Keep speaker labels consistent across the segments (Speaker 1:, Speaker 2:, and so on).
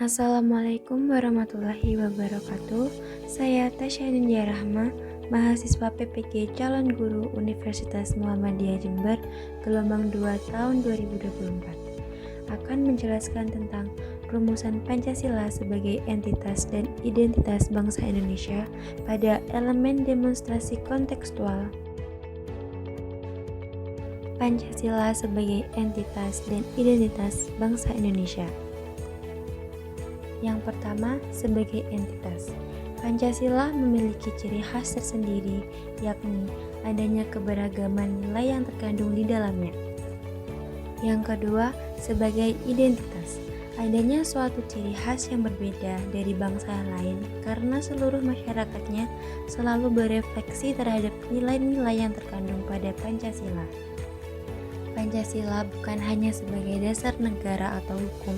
Speaker 1: Assalamualaikum warahmatullahi wabarakatuh. Saya Tasya Nindya Rahma, mahasiswa PPG calon guru Universitas Muhammadiyah Jember, gelombang 2 tahun 2024. Akan menjelaskan tentang rumusan Pancasila sebagai entitas dan identitas bangsa Indonesia pada elemen demonstrasi kontekstual. Pancasila sebagai entitas dan identitas bangsa Indonesia. Yang pertama, sebagai entitas. Pancasila memiliki ciri khas tersendiri, yakni adanya keberagaman nilai yang terkandung di dalamnya. Yang kedua, sebagai identitas. Adanya suatu ciri khas yang berbeda dari bangsa lain karena seluruh masyarakatnya selalu berefleksi terhadap nilai-nilai yang terkandung pada Pancasila. Pancasila bukan hanya sebagai dasar negara atau hukum,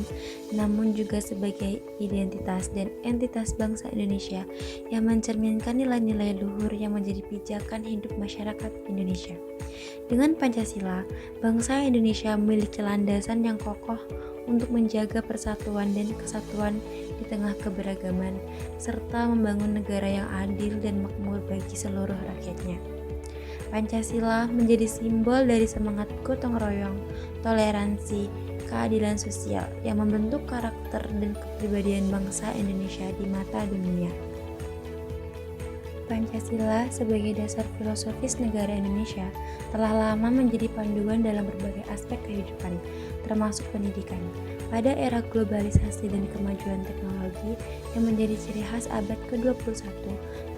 Speaker 1: namun juga sebagai identitas dan entitas bangsa Indonesia yang mencerminkan nilai-nilai luhur yang menjadi pijakan hidup masyarakat Indonesia. Dengan Pancasila, bangsa Indonesia memiliki landasan yang kokoh untuk menjaga persatuan dan kesatuan di tengah keberagaman, serta membangun negara yang adil dan makmur bagi seluruh rakyatnya. Pancasila menjadi simbol dari semangat gotong royong, toleransi, keadilan sosial yang membentuk karakter dan kepribadian bangsa Indonesia di mata dunia. Pancasila sebagai dasar filosofis negara Indonesia telah lama menjadi panduan dalam berbagai aspek kehidupan, termasuk pendidikan. Pada era globalisasi dan kemajuan teknologi yang menjadi ciri khas abad ke-21,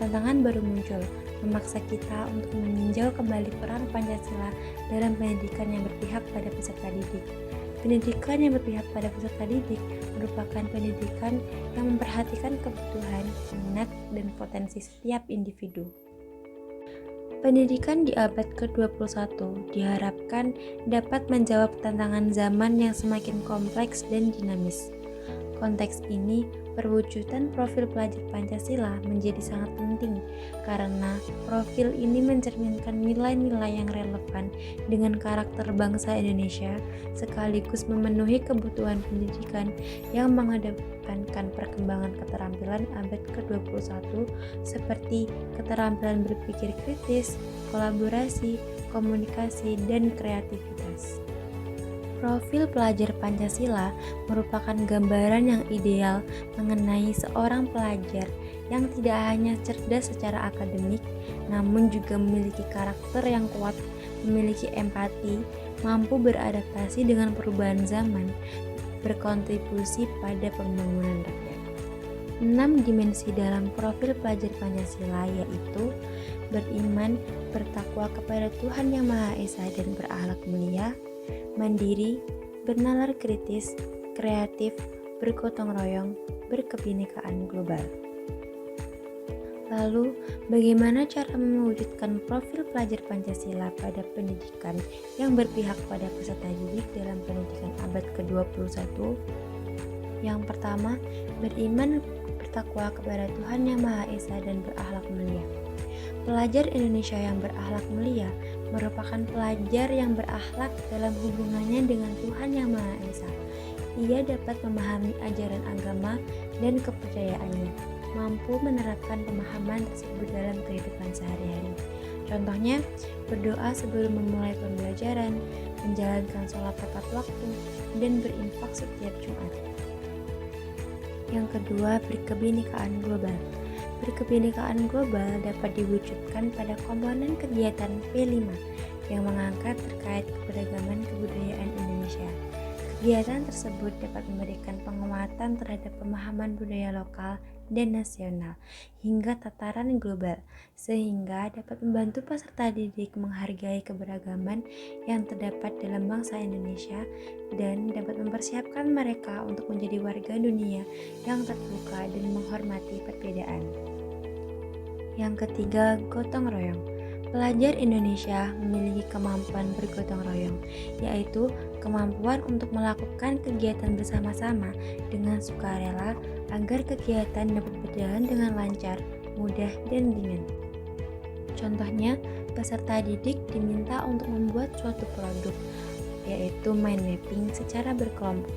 Speaker 1: tantangan baru muncul, memaksa kita untuk meninjau kembali peran Pancasila dalam pendidikan yang berpihak pada peserta didik. Pendidikan yang berpihak pada peserta didik merupakan pendidikan yang memperhatikan kebutuhan, minat, dan potensi setiap individu. Pendidikan di abad ke-21 diharapkan dapat menjawab tantangan zaman yang semakin kompleks dan dinamis. Konteks ini, perwujudan profil pelajar Pancasila menjadi sangat penting karena profil ini mencerminkan nilai-nilai yang relevan dengan karakter bangsa Indonesia sekaligus memenuhi kebutuhan pendidikan yang mengedepankan perkembangan keterampilan abad ke-21 seperti keterampilan berpikir kritis, kolaborasi, komunikasi, dan kreativitas. Profil pelajar Pancasila merupakan gambaran yang ideal mengenai seorang pelajar yang tidak hanya cerdas secara akademik, namun juga memiliki karakter yang kuat, memiliki empati, mampu beradaptasi dengan perubahan zaman, berkontribusi pada pembangunan rakyat. 6 dimensi dalam profil pelajar Pancasila yaitu beriman, bertakwa kepada Tuhan Yang Maha Esa dan berakhlak mulia, mandiri, bernalar kritis, kreatif, bergotong royong, berkebinekaan global. Lalu, bagaimana cara mewujudkan profil pelajar Pancasila pada pendidikan yang berpihak pada peserta didik dalam pendidikan abad ke-21? Yang pertama, beriman, bertakwa kepada Tuhan Yang Maha Esa dan berakhlak mulia. Pelajar Indonesia yang berakhlak mulia merupakan pelajar yang berakhlak dalam hubungannya dengan Tuhan Yang Maha Esa. Ia dapat memahami ajaran agama dan kepercayaannya, mampu menerapkan pemahaman tersebut dalam kehidupan sehari-hari. Contohnya, berdoa sebelum memulai pembelajaran, menjalankan sholat tepat waktu, dan berinfak setiap Jumat. Yang kedua, berkebinekaan global. Berkebinekaan global dapat diwujudkan pada komponen kegiatan P5 yang mengangkat terkait keberagaman kebudayaan Indonesia. Kegiatan tersebut dapat memberikan penguatan terhadap pemahaman budaya lokal dan nasional hingga tataran global, sehingga dapat membantu peserta didik menghargai keberagaman yang terdapat dalam bangsa Indonesia dan dapat mempersiapkan mereka untuk menjadi warga dunia yang terbuka dan menghormati perbedaan. Yang ketiga, gotong royong. Pelajar Indonesia memiliki kemampuan bergotong royong, yaitu kemampuan untuk melakukan kegiatan bersama-sama dengan sukarela agar kegiatan dapat berjalan dengan lancar, mudah, dan ringan. Contohnya, peserta didik diminta untuk membuat suatu produk, yaitu mind mapping secara berkelompok.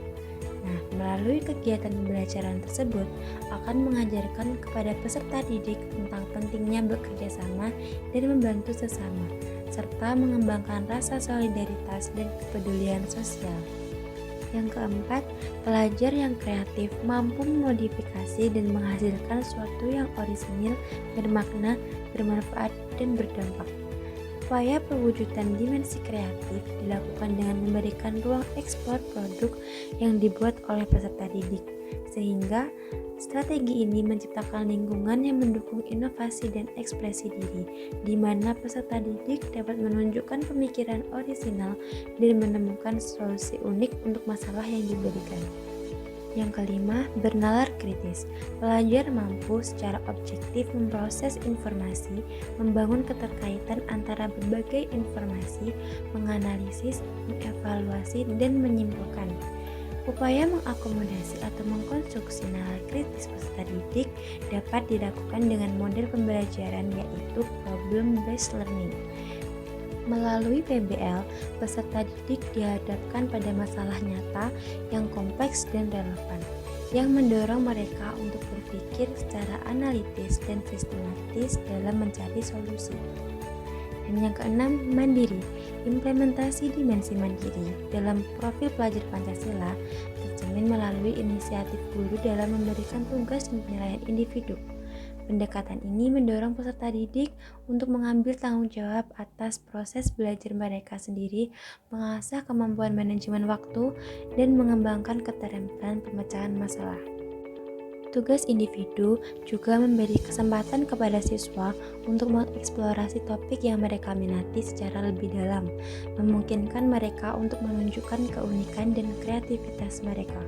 Speaker 1: Nah, melalui kegiatan pembelajaran tersebut akan mengajarkan kepada peserta didik tentang pentingnya bekerja sama dan membantu sesama, serta mengembangkan rasa solidaritas dan kepedulian sosial. Yang keempat, pelajar yang kreatif mampu memodifikasi dan menghasilkan sesuatu yang orisinil, bermakna, bermanfaat, dan berdampak. Upaya pewujudan dimensi kreatif dilakukan dengan memberikan ruang eksplor produk yang dibuat oleh peserta didik, sehingga strategi ini menciptakan lingkungan yang mendukung inovasi dan ekspresi diri, di mana peserta didik dapat menunjukkan pemikiran orisinal dan menemukan solusi unik untuk masalah yang diberikan. Yang kelima, bernalar kritis. Pelajar mampu secara objektif memproses informasi, membangun keterkaitan antara berbagai informasi, menganalisis, mengevaluasi, dan menyimpulkan. Upaya mengakomodasi atau mengkonstruksi nalar kritis peserta didik dapat dilakukan dengan model pembelajaran yaitu problem-based learning. Melalui PBL, peserta didik dihadapkan pada masalah nyata yang kompleks dan relevan, yang mendorong mereka untuk berpikir secara analitis dan sistematis dalam mencari solusi. Dan yang keenam, mandiri. Implementasi dimensi mandiri dalam profil pelajar Pancasila tercermin melalui inisiatif guru dalam memberikan tugas dan penilaian individu. Pendekatan ini mendorong peserta didik untuk mengambil tanggung jawab atas proses belajar mereka sendiri, mengasah kemampuan manajemen waktu, dan mengembangkan keterampilan pemecahan masalah. Tugas individu juga memberi kesempatan kepada siswa untuk mengeksplorasi topik yang mereka minati secara lebih dalam, memungkinkan mereka untuk menunjukkan keunikan dan kreativitas mereka.